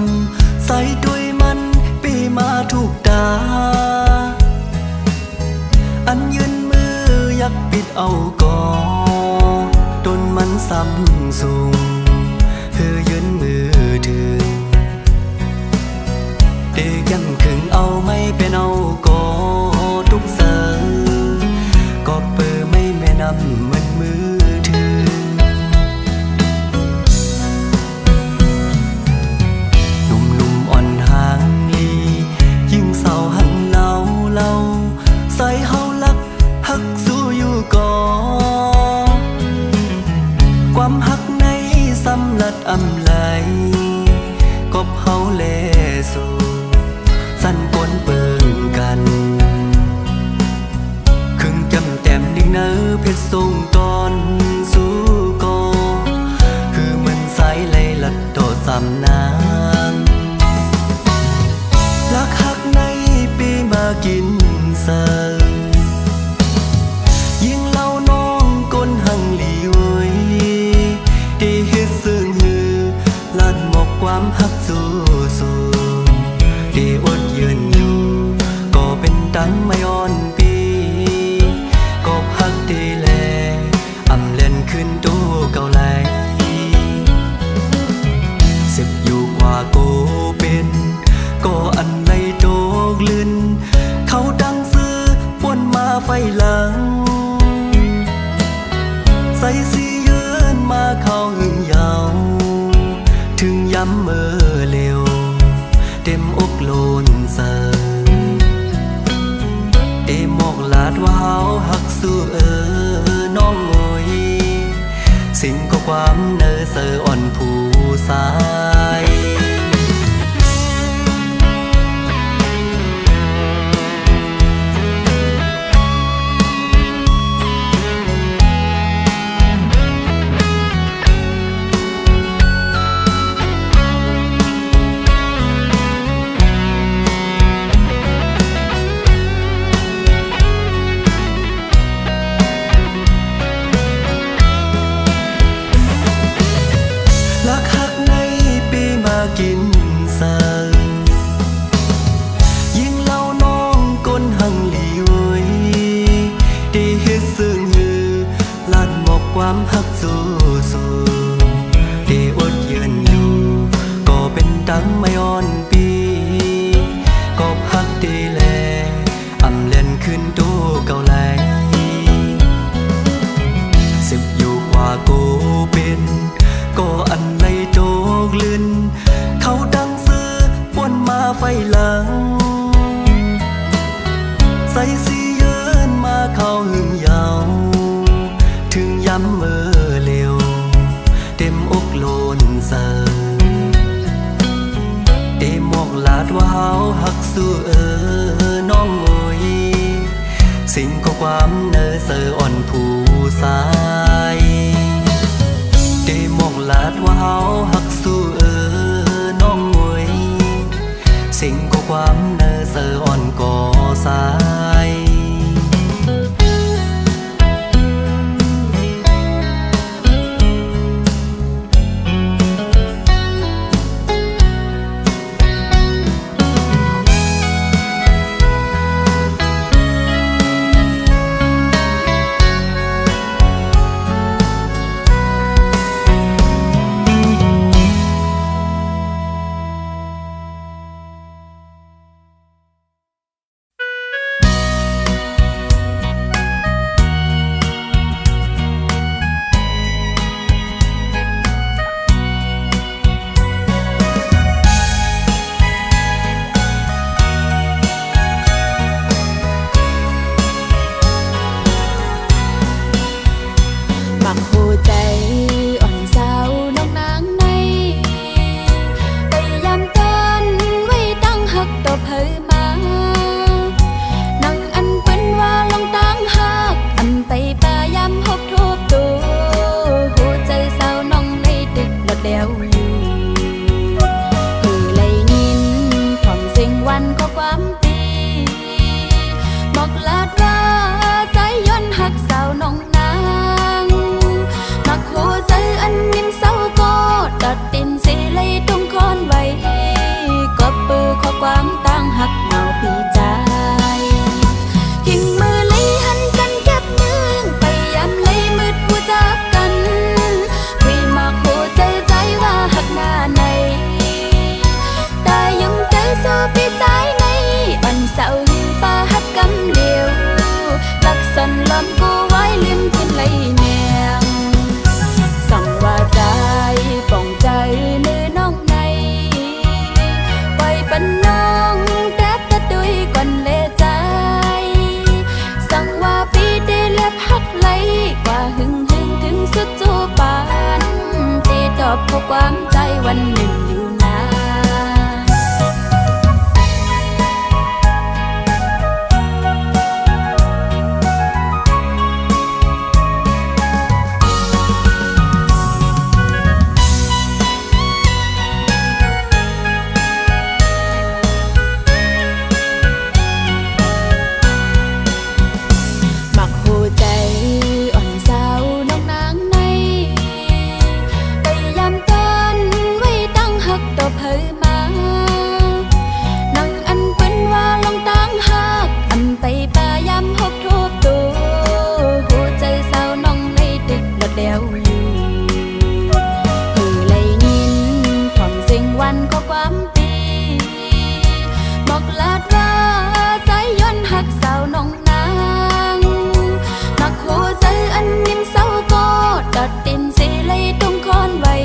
ำใส่ด้วยมันปีมาถูกตาอันยืนมืออยากปิดเอาก่อตนมันซ้ำสูงคือยืนมือถึงเด็กยังขึงเอาไม่เป็นเอาก่อทุกเสือก็เปิดไม่แม่นำมันมือถึงหนุ่มอ่อนห่างลียิ่งเศร้าหันเล่าใส่เฮาลักหักสู้อยู่ก่อความหักในสำลัดอำไหลกบเฮาแลสู่สั่นกลเปิงกันครึ่งจำแต้มดิ่งเนอเพชรทรงตอนสู้ก่อคือมันสายไหลลัดโตสำนางลักหักในปีมากินเสิร์ยิ่งเล่าน้องก้นหังหลีเว้ยได้เฮ็ดซึ่งหือลัดหมกความหักสู้ได้อดยืนอยู่ก็เป็นตังไม่อ่อนปีก็หักได้แลอำเล่นขึ้นตู้เก่าไหลสิบอยู่กว่าโกเป็นก็อันไหลโจกลื่นเขาดังซื้อวนมาไฟหลังใส่สียืนมาเข้าหึงยาวถึงย้ำเมื่อเร็วเต็มอกโลนเสิหมอกลาดว่าเฮาหักสู้น้องงอยสิ่งก็ความเนอเสออ่อนผู้สายกินเสิร์ยิ่งเล่าน้องก้นหังหลีเว้ยได้เฮ็ดซึ่งหือลัดหมกความหักสู้ได้อดยืนอยู่ก็เป็นตังไม่อ่อนปีก็หักได้แลอำเล่นขึ้นตู้เก่าไหลสิบอยู่กว่าโกเป็นก็อันไหลโจกลื่นเขาดังซื้อวนมาไฟหลังใส่สียืนมาเข้าหึงยาวถึงย้ำเมื่อเร็วเต็มอกโลนเสิหมอกลาดว่าเฮาหักสู้น้องงอยสิ่งก็ความเนอเสออ่อนผู้สายหมอกลาดว่าเฮาหักสู้น้องงวยสิ่งก็ความเนอเสออ่อนก่อสาย ข้อความใจวันหนึ่งอยู่นานมักหูใจอ่อนสาวนอกนางในพยายามกันไว้ตั้งหักต่อเผยมานังอันเป็นว่าลองตั้งหักอันไปปายามหกทุบตัวหูใจสาวน้องเลยดึกหลดแล้วอยู่หือเลยยินความเสียงวันข้อความปีบอกลาดว่าใจย้อนหักสาวน้องนางมักหูใจอันนิ่มเศร้าก็ดอดดินสีเลยตรงคอนไว้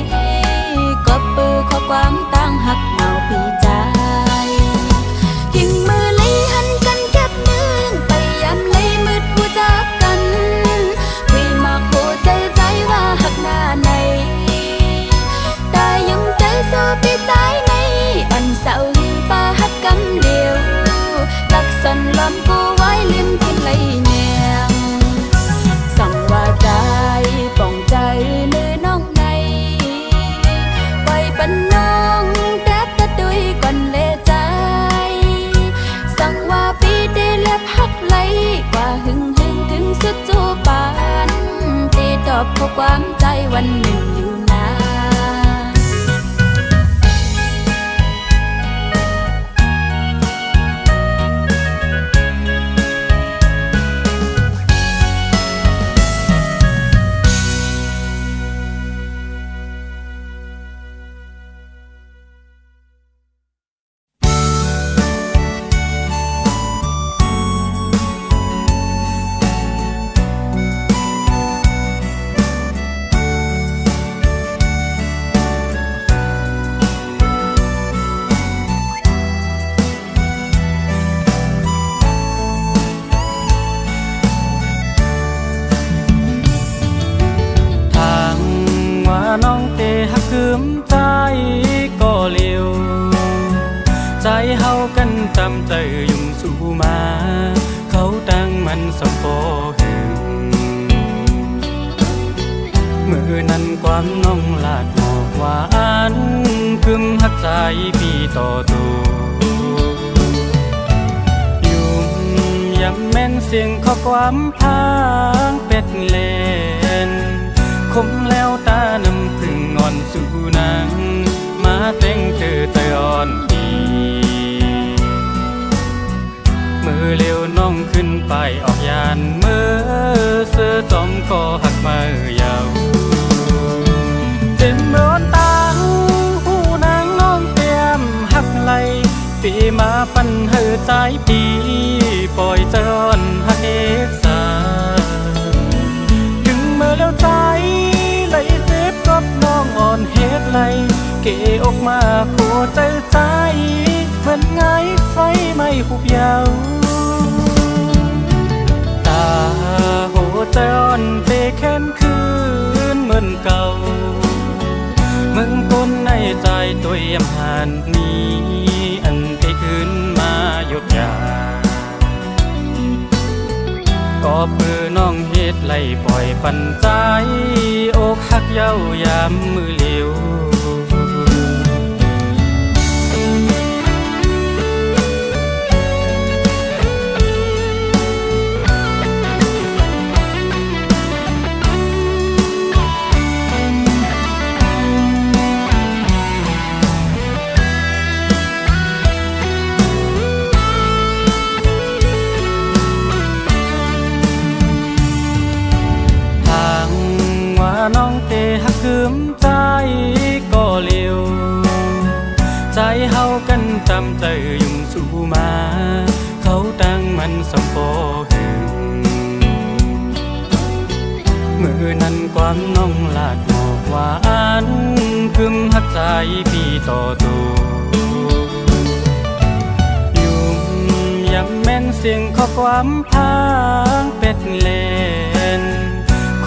ก็ปือข้อความตั้งหักเมาพี่ใจทิ้งมือเลยหันกันเก็บนึงไปยามเลยมืดผู้จากกันคุยมักหูใจใจว่าหักหน้าในแต่ยังใจสู้พี่ใจในอันเศร้าหิงป่าหักกำเดียวลักสันลำกูไว้ลืมกินไหลแนงสั่งว่าใจป่องใจมือน้องในปล่อยปันน้องแต่ตะดุยก่อนเลใจสั่งว่าปีได้เล็บหักไหลกว่าหึงถึงสุดจูปานตีตอบข้อความใจวันหนึ่งอยู่นานทางว่าน้องเตหักคืมใจก็เร็วใจเฮากันตามใจยุ่งสู่มาเขาตั้งมันสมโปหึงมือนั้นความน้องลาดหมอกหวานคืมหักใจพี่ต่อตัวยุ่มย้ำแม่นเสียงข้อความพางเป็ดเลนคมแล้วตาน้ำพึ่งอ่อนสู่นางมาเต้งเธอใจอ่อนดีมือเร็วน้องขึ้นไปออกยานมือเสื้อจอมก็หักมือยาวเต็มโดนตาหูนางน้องเตรียมหักไหลปีมาปันเฮอใจปีปล่อยเจอนหักเอกสาถึงเมื่อแล้วใจไหลเจ็บกับน้องอ่อนเฮ็ดไหลเกออกมาหัวใจใจเหมือนไงไฟไม่หุบยาวตาหัวใจอ่อนเตะแค้นคืนเหมือนเก่ามึงก้นในใจตัวเยี่ยมหานนี้อันเตะคืนมาหยุดยาก็เพื่อน้องเฮ็ดไหลปล่อยปันใจอกหักเย้ายามมือเลี้ยวน้องเตหักคืมใจก็เร็วใจเฮากันตามใจยุ่งสู่มาเขาตั้งมันสมโปหึงมือนั้นความน้องลาดหมอกหวานคืมหักใจพี่ต่อตัวยุ่มย้ำแม่นเสียงข้อความพางเป็ดเลน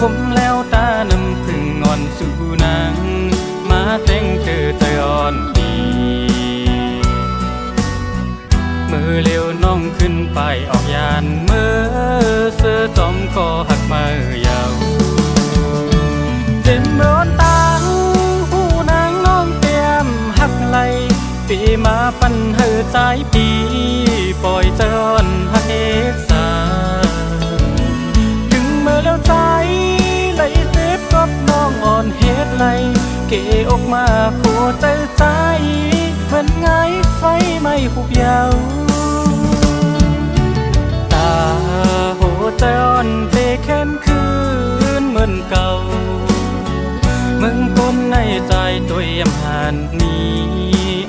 คมแล้วตาน้ำพึ่งอ่อนสู่นางมา มือเลี้ยวน้องขึ้นไปออกยานเมื่อเสื้อจอมก็หักมือยาวเจ็บโดนตังผู้นางน้องเตรียมหักไหลปีมาปันเหือใจปีปล่อยเจอนหักเอสาถึงเมื่อแล้วใจไหลเจ็บกับน้องอ่อนเฮ็ดไหลเกออกมาผัวใจใจเหมือนไงไฟไม่หุบยาวตาโหใจอ่อนเตะแค้นคืนเหมือนเก่ามึงคนในใจตัวเยี่ยมหันนี้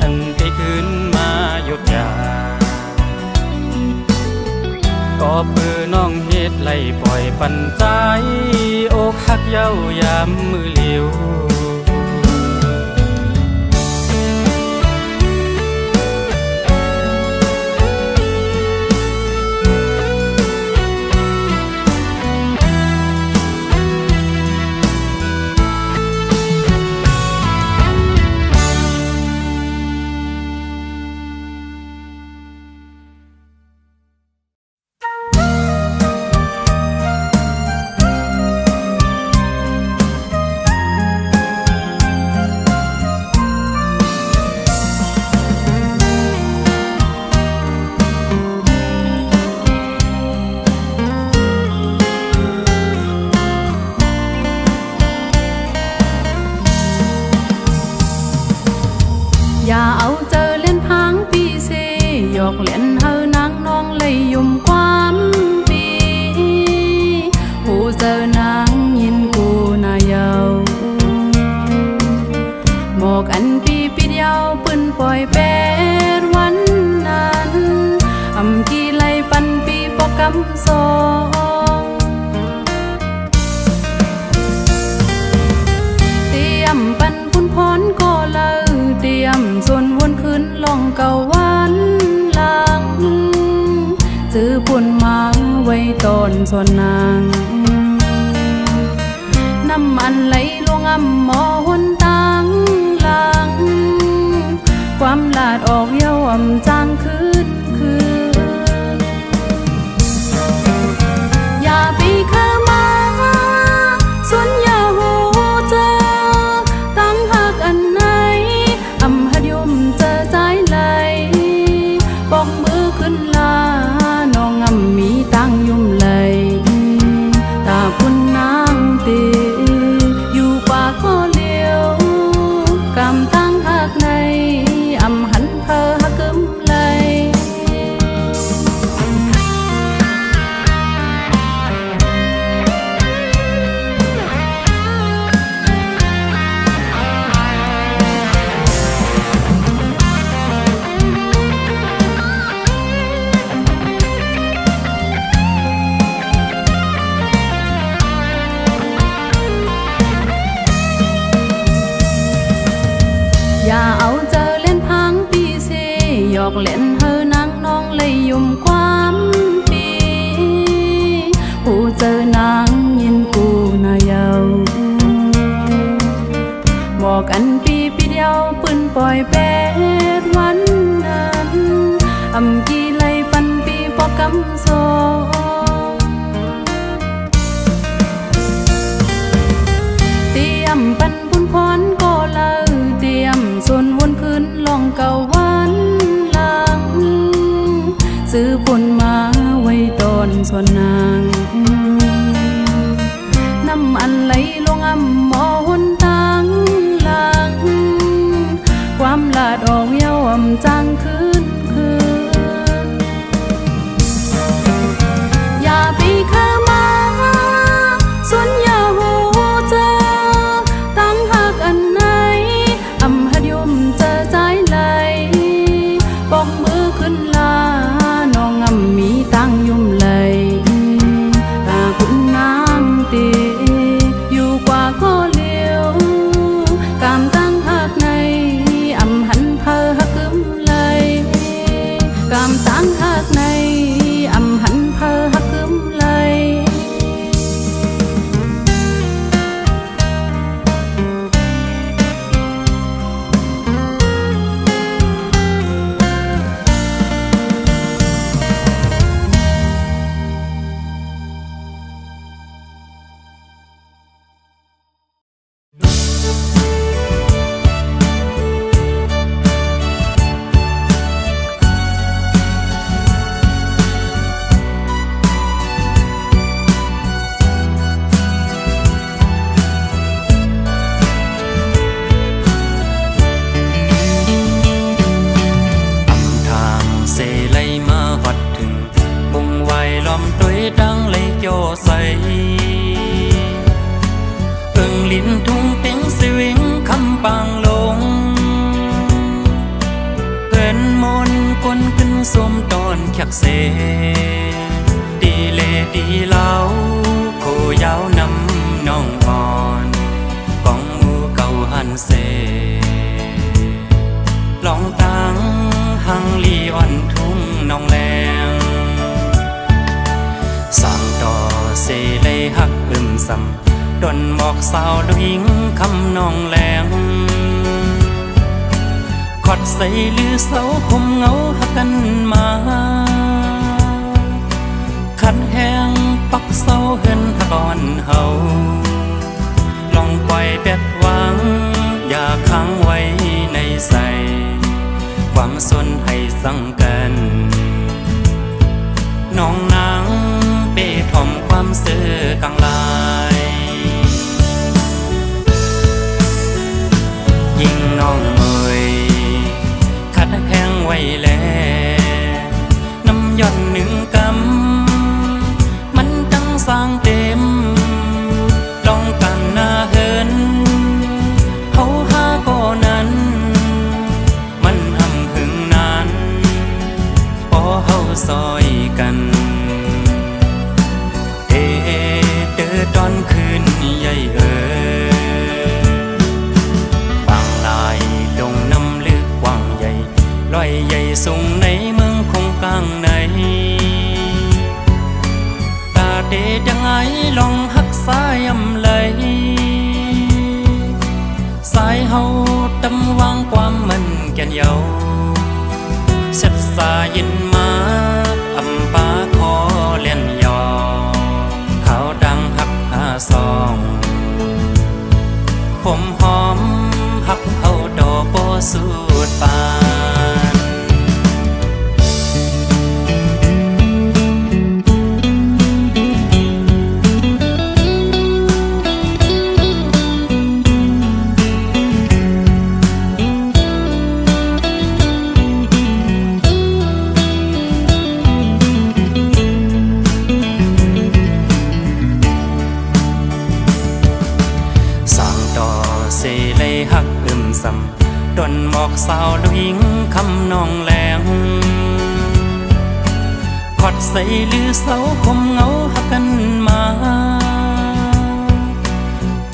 อันได้ขึ้นมาหยุดยาก็เพื่อน้องเฮ็ดไล่ปล่อยปันใจอกหักเย้ายามมือเลี้ยวอย่าเอาเจอเล่นพังปีเซหยอกเล่นเฮานางน้องเลยยุ่มความปีผู้เจอนางยินกูนายาวหมอกอันปีปิดยาวปืนปล่อยเป็ดวันนั้นอำกี่ไลปันปีปอกกำสองเตรียมปันพุ่นพรก็เลยเตรียมส่วนวนขึ้นลองเก่าวันหลังซื้อปุ่นมาไว้ตอนส่วนนางน้ำมันไหลลงอ่ำหมอหนตังหลังความลาดออกเย้าอ่ำจางคืนอย่าปีเข้ามาส่วนอย่าหูเจอตั้งหักอันไหนอำหัดยุ่มเจอใจไหลบอกมือขึ้นลาน้องอำมีตั้งยุ่มไหลตาคุณนางตีอยู่ป่าก็เลี้ยวกำตั้งหักในอำหันเพอหักกึมไหลอย่าเอาเจอเล่นพังปีเซหยอกเล่นเฮอนางน้องเลยยุ่มความปีผู้เจอนางยินกูนายาวบอกอันปีปีเดียวปืนปล่อยเป็ดวันนั้นอำกี่ไลปันปีปอกกำสองเตรียมปันพุ่นพรก็เลยเตรียมส่วนวนขึ้นลองเก่าวันหลังซื้อปุ่นมาไว้ตอนส่วนนางน้ำมันไหลลงอ่ำหมอหนตังหลังความลาดออกเย้าอ่ำจางคืนอย่าปีเข้ามาส่วนอย่าหูเจอตั้งหักอันไหนอำหัดยุ่มเจอใจไหลบอกมือขึ้นลาน้องอำมีตั้งยุ่มไหลตาคุณนางตีอยู่กว่าก็เลี้ยวกามตั้งหักในอำหันเพอหักกึมไหล ส้มตอนแขกเสดีเลดีเล่าโคยาวนำน้องอ่อนกองหมูเก่าหันเสลองตังหังลีอ่อนทุ่งน้องแรงสั่งต่อเสเลยหักซ้ำดนหมอกสาวดวิงคำน้องแรงขอดใส่ลือเสาคมเงาหักกันมาขัดแห้งปักเสาเหินหักอ่อนเฮาลองปล่อยแบดวางอย่าค้างไว้ในใสความสนให้สั่งกันน้องนางเป้ถ่อมความเสื่อกลางลายยิ่งน้องเอ่ยขัดแห้งไว้แล้วน้ำย่อนหนึ่งกำมันจังสร้างเต็มลองกันหน้าเหินเฮาหาก่อนั้นมันหำหึงนานพอเฮาซอยกันตอนคืนใหญ่บางลายดงน้ำลึกกว้างใหญ่ลอยใหญ่สูงในเมืองคงกลางในตาเดยังไงลองหักสายยำไหลสายเฮาตำวางความมันแก่นเยาเสร็จสายินมาอำปาคอเล่นยอเขาดังหักซองผมหอมหักเอาดอกโบสูดปานดนหมอกสาวดวิงคำน้องแรงขอดใส่ลือเสาคมเงาหักกันมา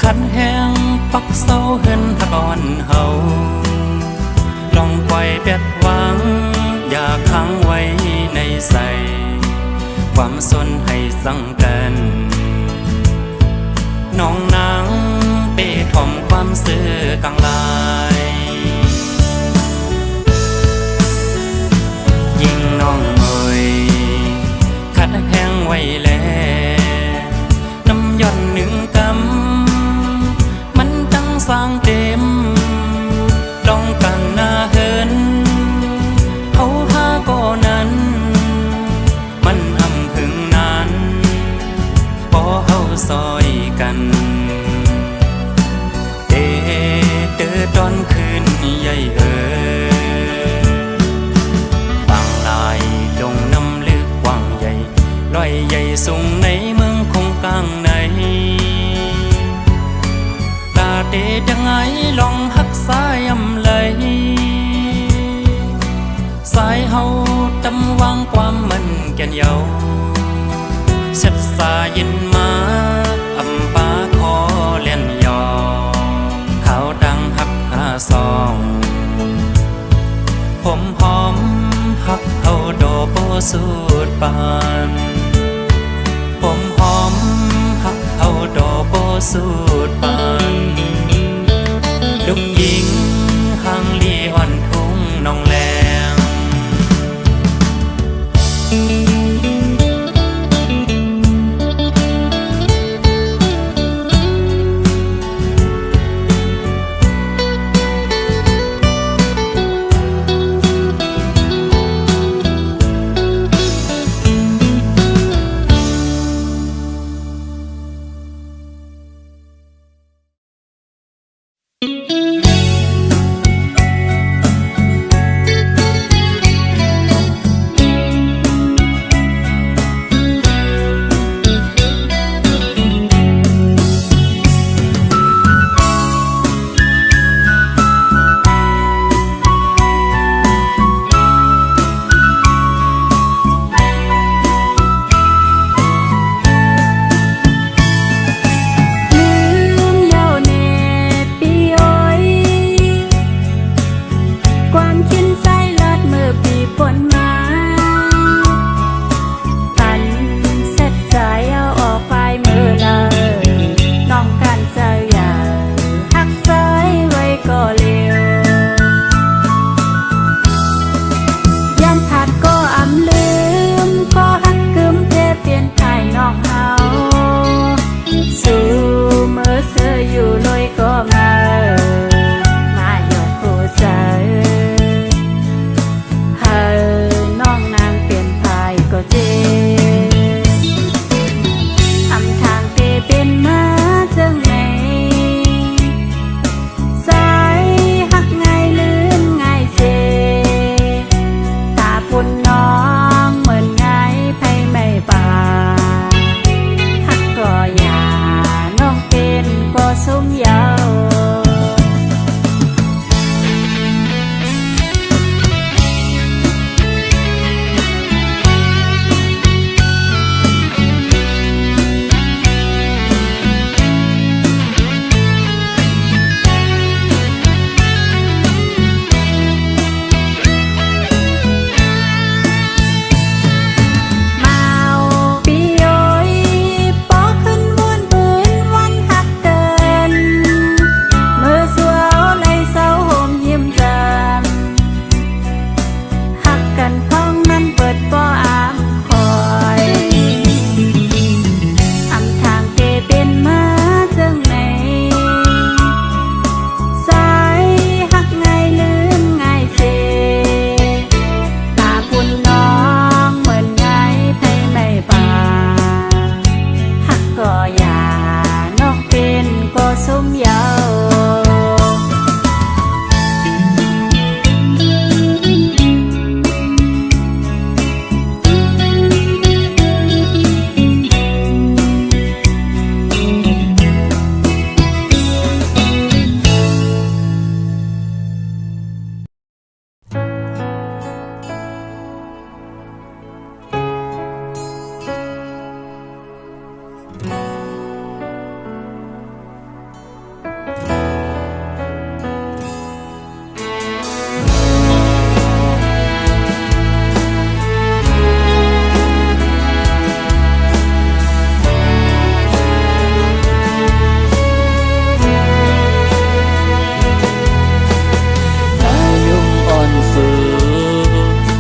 ขัดแห้งปักเสาเหินหักอ่อนเฮาลองปล่อยแบดวางอย่าค้างไว้ในใสความสนให้สั่งกันน้องนางเป้ถ่อมความเสื่อกลางลายยิ่งน้องเอ่ยขัดแห้งไว้แล้วน้ำย่อนหนึ่งกำมันจังสร้างเต็มลองกันหน้าเหินเขาหาก่อนั้นมันอำหึงนานพอเฮาซอยกันตอนคืนใหญ่บางลายดงน้ำลึกกว้างใหญ่ลอยใหญ่สูงในเมืองคงกลางในตาเดยังไงลองหักสายยำไหลสายเฮาตำวางความมันแก่นเยาเสร็จสายินมาอำปาคอเล่นยอเขาดังหักซองผมหอมหักเอาดอกโบสูดปานผมหอมหักเอาดอกโบสูดปานลูกหญิงหังลีอ่อนทุ่งน้องแรง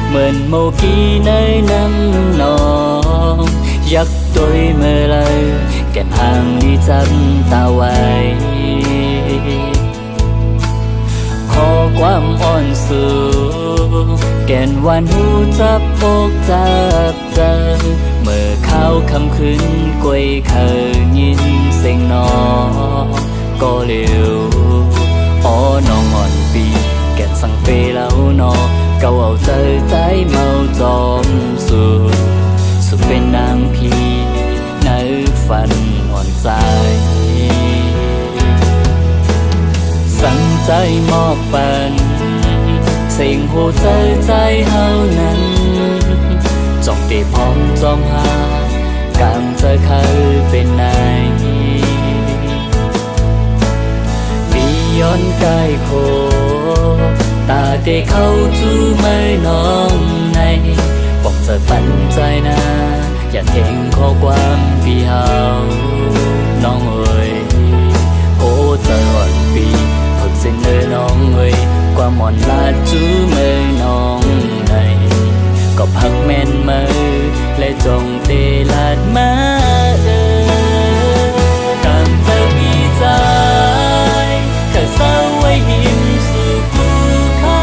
เหมือนโมกี้ในน้ำนองยักตัวเมื่อไรแก่นห่างดีจับตาไว้ขอความอ่อนสูแก่นวันหูจับอกจับใจเมื่อเข้าคำคืนกวยเคยยินเสียงนอก็เร็วอ๋อน้องอ่อนปีแก่นสั่งเปแล้วนอเก่าเอาใจใจเมาจอมสู่สุดเป็นนางพีในฝันอ่อนใจสั่งใจมอบปันสิ่งหัวใจใจเฮานั้นจ้องตีพร้อมจ้องหากางเธอเคยเป็นไหนปีย้อนกายโคตาเด็กเข้าจูไม่น้องในบอกเธอปันใจนะอย่าเทงข้อความพี่เฮาน้องเอ๋ยโอ้เธออ่อนปีฝึกสิ่งเลยน้องเอ๋ยความอ่อนลาจูไม่น้องในก็พักแม่นมือและจงเตลาดมาตามเธอมีใจเธอเศร้าไว้หินสู่ภูเขา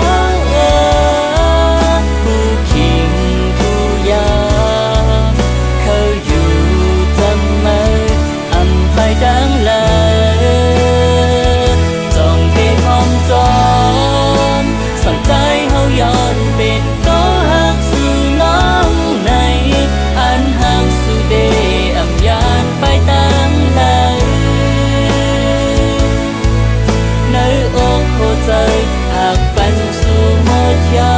ผู้คิงผู้ยาเขาอยู่จำมืออำไปดังเลยจงเก็บหอมจอมสั่งใจเฮาย้อนเป็นก็หักสู่น้องในอันหักสู่เดอำยานไปตั้งเลยในอกหัวใจหากเป็นสู่หมดยา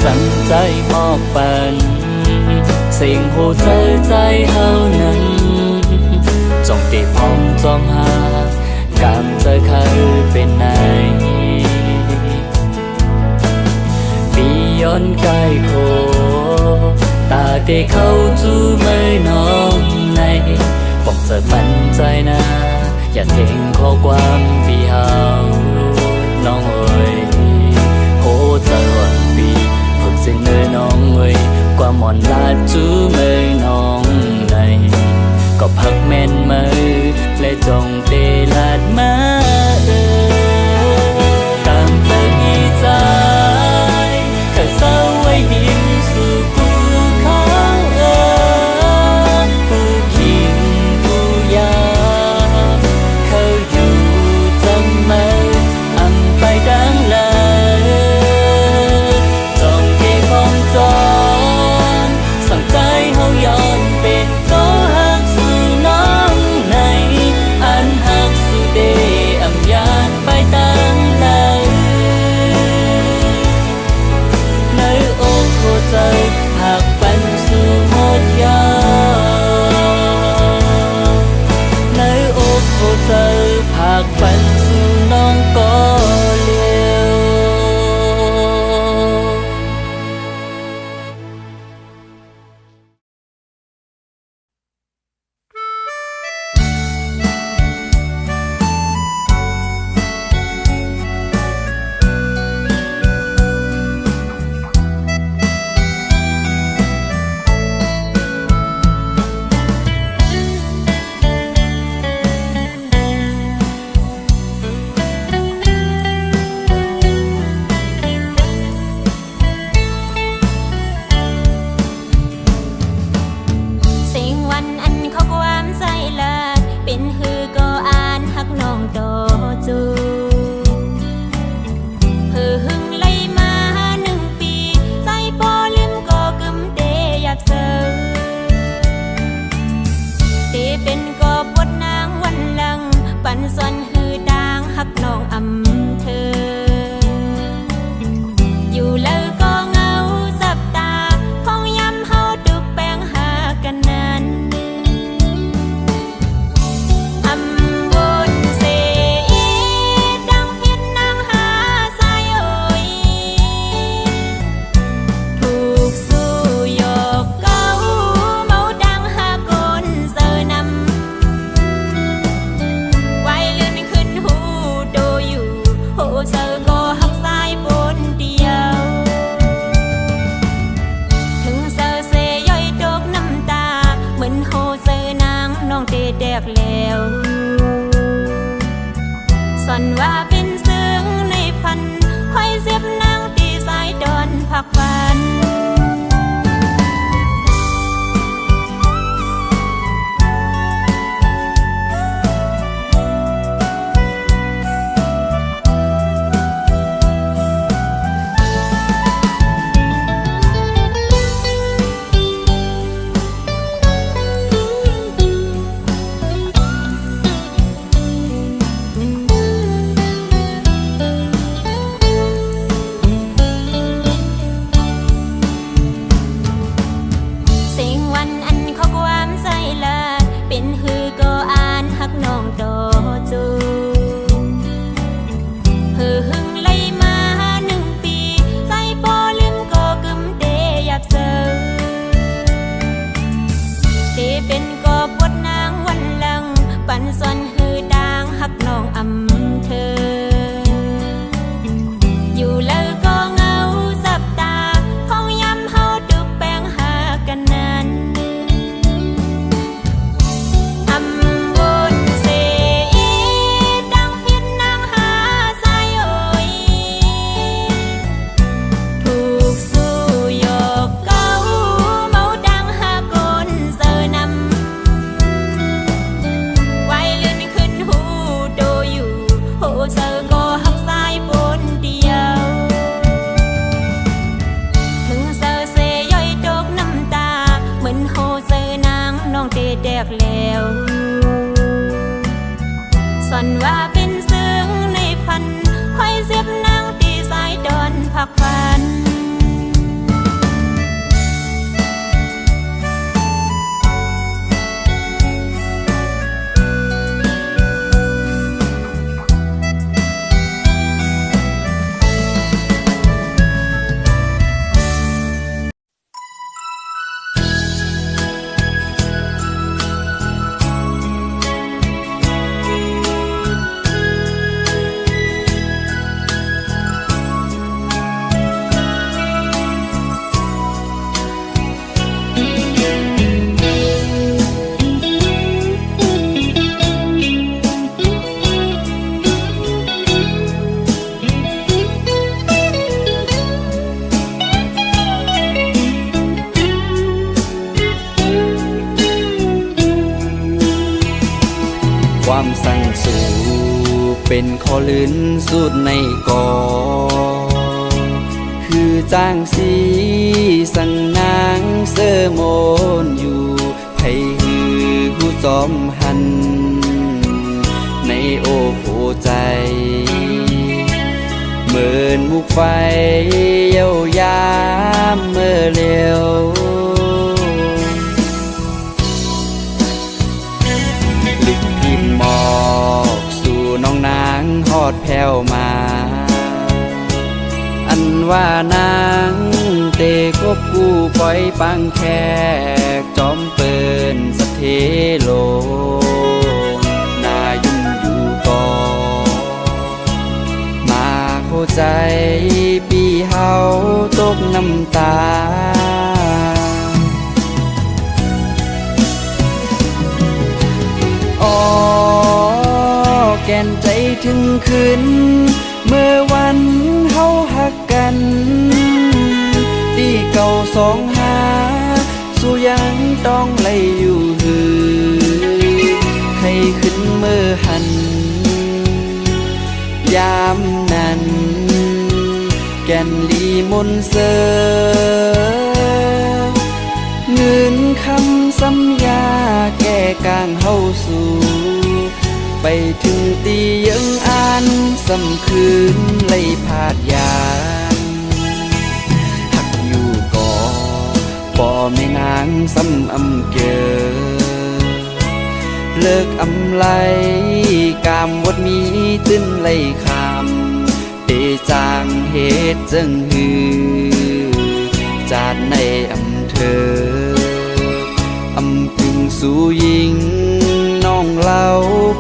สั่งใจมอบปันสิ่งหัวใจใจเฮานั้นจ้องตีพร้อมจ้องหากามเธอเคยเป็นไหนปีย้อนกายโคตาเด็กเข้าจูไม่น้องในบอกเธอปันใจนะอย่าเทงข้อความพี่เฮาน้องเอ๋ยโอ้เธออ่อนปีฝึกสิ่งเลยน้องเอ๋ยความอ่อนลาจูไม่น้องในก็พักแม่นมือและจงเตลาดมาตามเธอมีใจเธอเศร้าไว้หินสู่ภูเขาผู้คิงผู้ยาเขาอยู่จำมืออำไปดังเลยจงเก็บหอมจอมสั่งใจเฮาย้อนเป็นก็หักสู่น้องในอันหักสู่เดอำยานไปตั้งเลยในอกหัวใจหากเป็นสู่หมดยาในอกหัวใจหากเป็นสู่น้องก็เลี้ยว เป็นก็ปวด ส่วนหือดางหักน้องอำเธออยู่เลยก็เหงาสับตาคงย้ำเฮาตุกแปลงหากันนั้นอำบุญเสียดังพิษนางหาสายโอยถูกสู้ยกเก้าเมาดังหากนเสอนำไว้เลื่อนขึ้นหูโดอยู่โหเสอก็หักสายบนเดียวถึงเสอเสยย่อยดกน้ำตาเหมือนโหเสอนางน้องเดแดกแล้วสันว่าเป็นซึ่งในพันคอยเสียบนางตีสายดอนพักวัน สิ่งวันอันข้อความใส่ลาเป็นหือก็อ่านหักน้องดอจูหือหึงเลยมา1 ปีใจปอลืมก็กึมเดยับเซอเดเป็นก็ปวดนางวันหลังปันส่วนหือดางหักน้องอำเธออยู่เลยก็เหงาสับตาคงย้ำเฮาตุกแปลงหากันนั้นอำบุญเสียดังพิษนางหาสายโอยถูกสู้ยกเก้าเมาดังหากนเสอนำไว้เลื่อนขึ้นหูโดอยู่โหเสอก็หักสายบนเดียวถึงเสอเสยย่อยดกน้ำตาเหมือนโหเสอนางน้องเดแดกแล้วสันว่าเป็นซึ่งในพันคอยเสียบนางตีสายดอนพักวัน ความสั่งสู่เป็นข้อลื่นสุดในกอคือจ้างสีสั่งนางเสื้อโมนอยู่ไผหือหูจอมหันในโอ้โหใจเหมือนมุกไฟเย้ายามเมื่อเร็วลิกพินหมอกสู่น้องนางฮอดแผ่วมาอันว่านางเตกบกู้ปล่อยปังแขกจอมเปินสะเทโลนายุ่งอยู่ก่อมาเข้าใจปีเฮาตกน้ำตาอ๋อแก่นใจถึงคืนเมื่อวันเฮาหักกันที่เก่าสองหาสู้ยังต้องไล่อยู่หือให้ขึ้นเมื่อหันยามนั้นแก่นลีมนเสอเงินคำสัญญาแก้กางเฮาสู่ ไปถึงตียังอ่านสำคืนเลยพาดยานหักอยู่ก่อป่อแม่นางซ้ำอำเกอเลิกอำไลกามวดมีตื้นไล่คำเตจางเหตุจึงฮือจาดในอำเธออำกึ่งสู่ยิงน้องเล่า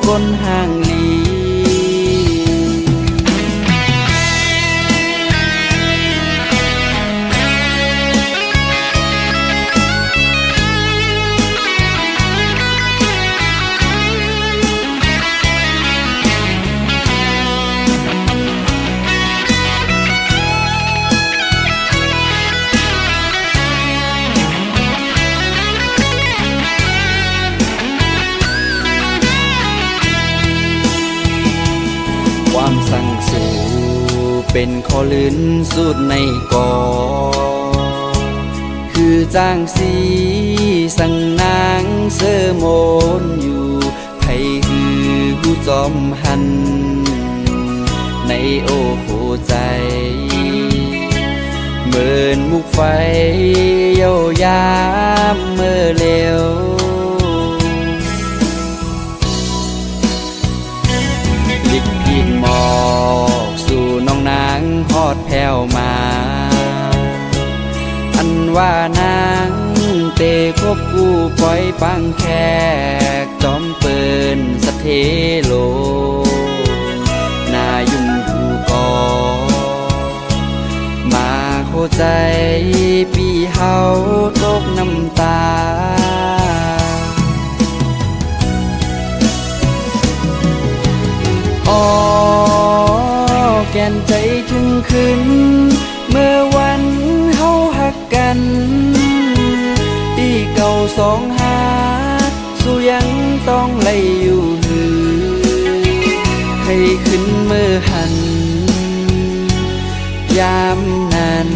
ก้นห่างลี ความสั่งสู่เป็นข้อลื่นสุดในกอคือจ้างสีสั่งนางเสอโมนอยู่ไผฮือผู้จอมหันในโอ้โหใจเหมือนมุกไฟเย้ายามเมื่อเร็วลิกกินหมอกสู่น้องนางฮอดแผ่วมาอันว่านางเตคบกู้ปล่อยปังแขกจอมเปินสะเทโลนายุ่งอยู่ก่อมาโคใจปีเฮาตกน้ำตาอ๋อแก่นใจถึงขึ้นเมื่อวันเฮาหักกันปีเก่าสองหาสู้ยังต้องไล่อยู่หือให้ขึ้นเมื่อหันยามนั้น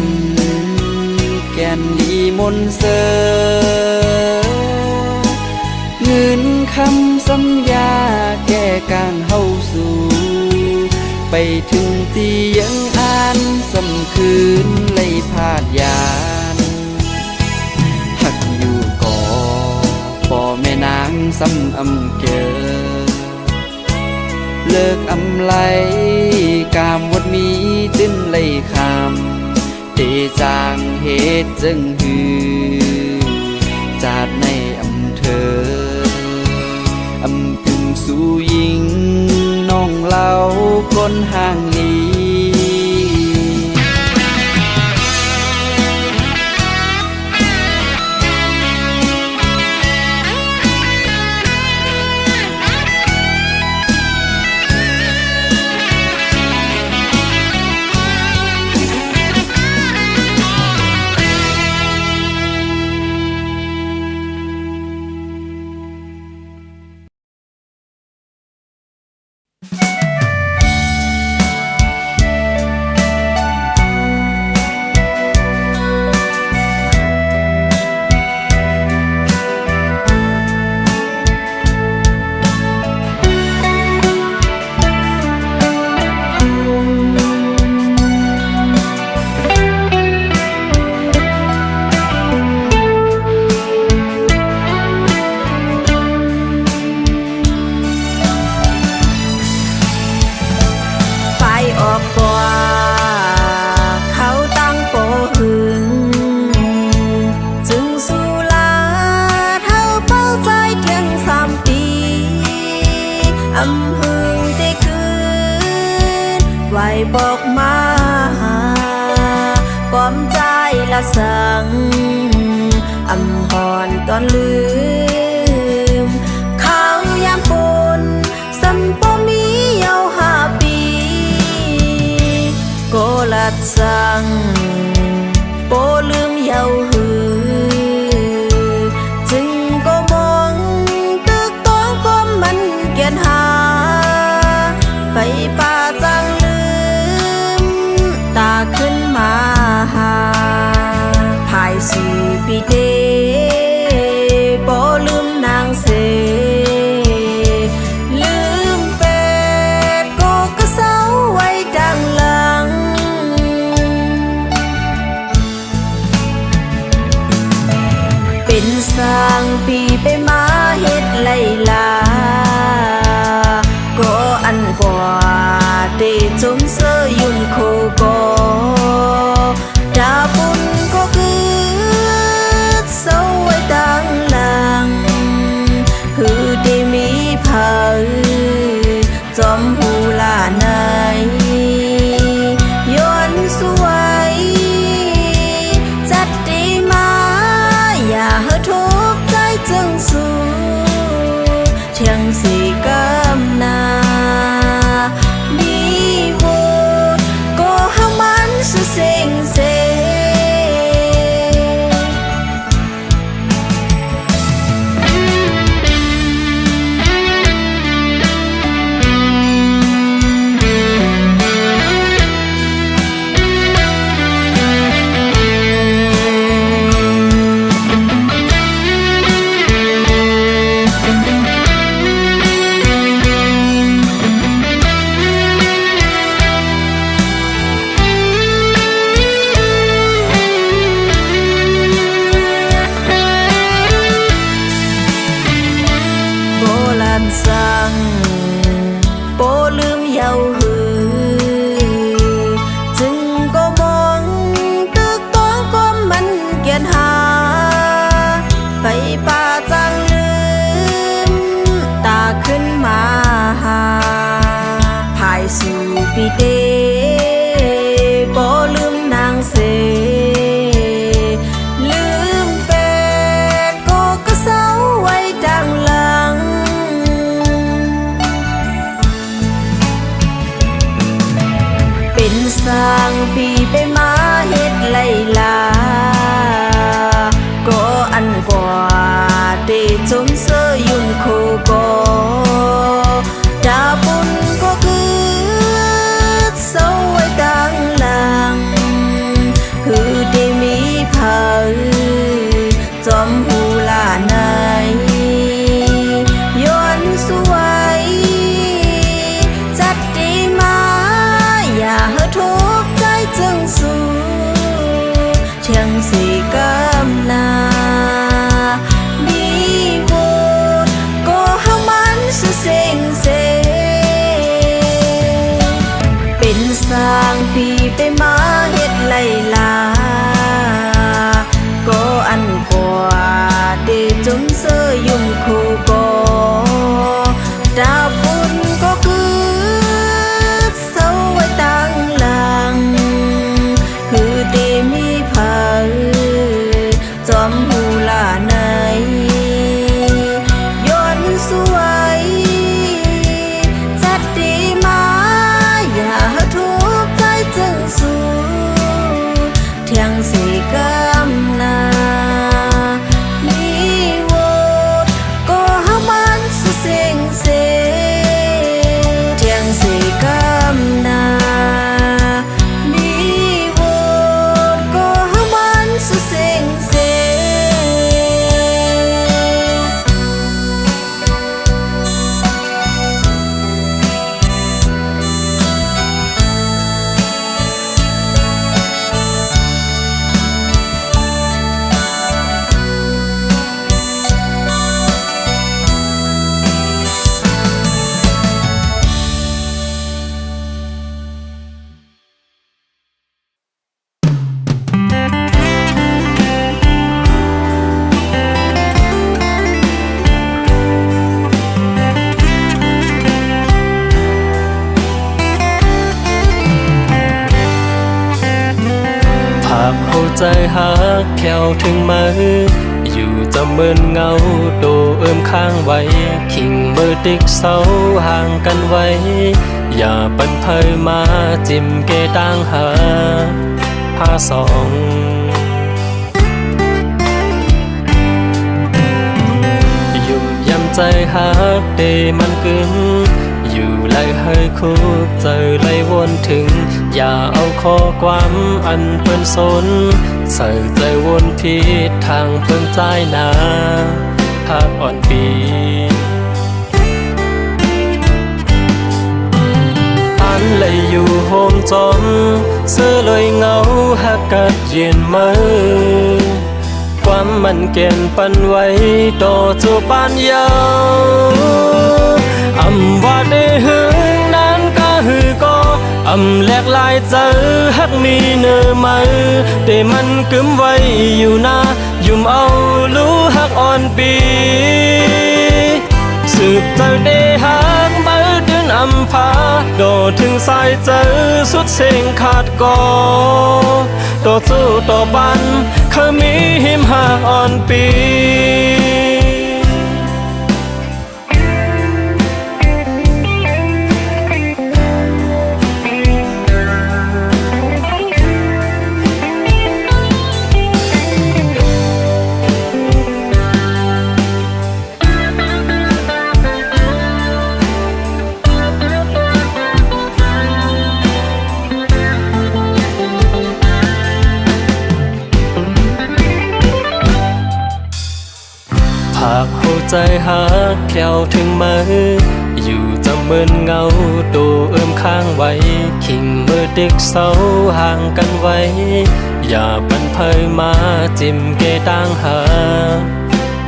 แก่นดีมนเสอเงินคำสัญญาแก้กางเฮาสู่ไปถึงที่ยังอ่านสำคืนเลยพาดยานหักอยู่ก่อป่อแม่นางซ้ำอำเกอเลิกอำไลกามวดมีตื้นไล่คำเตจางเหตุจึงฮือจาดในอำเธออำกึ่งสู่ยิงน้องเล่าก้นห่างลีบอกมาความใจละสังอำหอนตอนลืมข้าวยามปนสัมปมีเยา5 ปีโกลัดสังโปลืมเยาหือจึงก็มองตึกต้องก็มันเกียนหาไปป่าจังตาขึ้นมาหาภายสีปีเดบ่ลืมนางเสลืม เทียงสีกำนามีโวดก็หามันสุเซงเซสั่งโปลืมเยาหือจึงก็มองตึกต้องก็มันเกียนหาไปป่าจังลืมตาขึ้นมาหาภายสู่ปีเดโปลืมนางเสลืมเป็ดก็เศร้าไว้ดังหลังเป็นสร้างปีไปมาเฮ็ดไล่ลาก็อันกว่าเตจมเสยยุ่นโคก็ดาบุญก็คือเศร้าไว้ดังหลังหือได้มีเผาจอมหูลาไหนย้อนสวยจัดดีมาอย่าให้ทุกข์ใจจึงสู้เทียงสีกำนามีโวดก็หามันสุเซงเซเป็นสร้างปีไปมาเฮ็ดไล่ลาก็อันกว่าเดจมเสยยุ่มคูก็ดาบุญก็คือเศร้าไว้ตั้งหลังคือเดมีเผาจอมหูลาไหนย้อนสวยจัดดีมาอย่าให้ทุกข์ใจจึงสู้เทียงสีกำนามีโวดก็หามันสุเซงเซเทียงสีกำนามีโวดก็หามันสุเซงเซ ใจหักแขวถึงมืออยู่จะเมินเงาโดเอิมข้างไว้ขิงมือติ๊กเสาห่างกันไว้อย่าปันเพยมาจิ้มเกต่างหาผ้าสองยุ่มยำใจหักเดมันกึนอยู่ไล่ให้คู่เจอไล่วนถึงอย่าเอาข้อความอันเปิ้นสนใส่ใจวนผิดทางเพิ่งใจนาภาพอ่อนปีอันเลยอยู่โฮมจอมเสื้อเลยเงาหักกัดเย็นมือความมันเก่นปันไว้ต่อจูปานยาวอำว่าได้หึงนั้นก็หือก็อำแหลกลายเจอหักมีเนื้อมือแต่มันกึมไว้อยู่นะยุ่มเอารู้หักอ่อนปีสืบเจอได้หักมือเดินอำพาโดดถึงสายเจอสุดเสียงขาดก่อต่อสู้ต่อปันเคยมีหิมหักอ่อนปี ใจหักแควถึงมืออยู่จำเมินเงาตัวเอื้อมข้างไว้คิงมือดึกเศร้าห่างกันไว้ อย่าบันเพยมาจิ้มเกต่างหา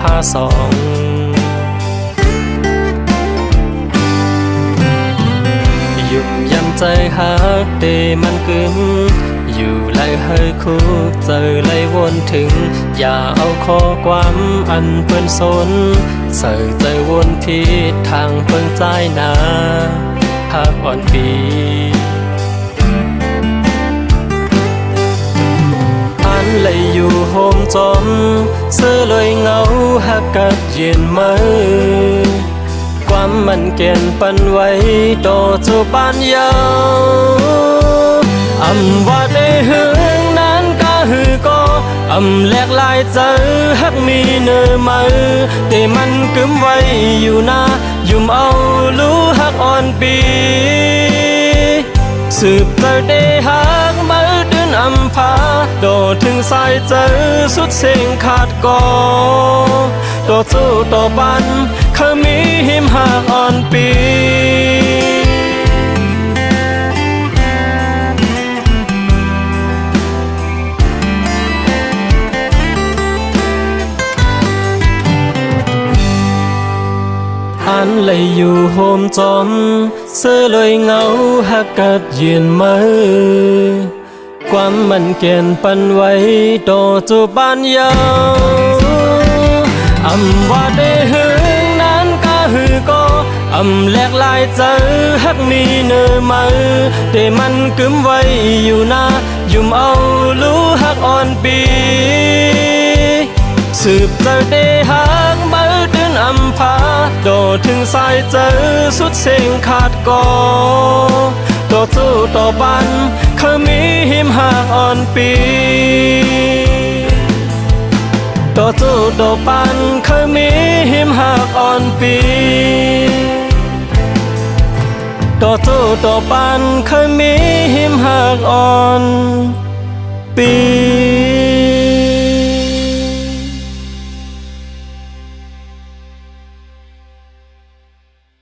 ผ้าสองยุ่มยำใจหักเดมันกึมอยู่ไล่ให้คู่เจอไล่วนถึงอย่าเอาข้อความอันเปิ้นสนใส่ใจวนผิดทางเพิ่งใจนาหักอ่อนปีอันเลยอยู่โฮมจอมเสื้อเลยเงาหักกัดเย็นมือความมันเก่นปันไว้โตจูปานยาวอำว่าได้หึงนั้นก็หือก็อำแหลกลายเจอหักมีเนื้อมือแต่มันกึมไว้อยู่นะยุ่มเอารู้หักอ่อนปีสืบเจอได้หักมือเดินอำพาโดดถึงสายเจอสุดเสียงขาดก่อโดดสู้ต่อปันเคยมีหิมหักอ่อนปีอันเลยอยู่โฮมจอมเสื้อเลยเงาหักกัดเย็นมือความมันเก่นปันไว้โตจูบานยาวอำว่าได้หึงนั้นก็หือก็อำแหลกลายเจอหักมีเนื้อมือแต่มันกึมไว้อยู่นะยุ่มเอารู้หักอ่อนปีสืบเจอได้หักมือเดินอำพาโดดถึงสายเจอสุดเสียงขาดก่อโดดสู้ต่อปันเคยมีหิมหักอ่อนปีโดดสู้ต่อปันเคยมีหิมหักอ่อนปีโดดสู้ต่อปันเคยมีหิมหักอ่อนปี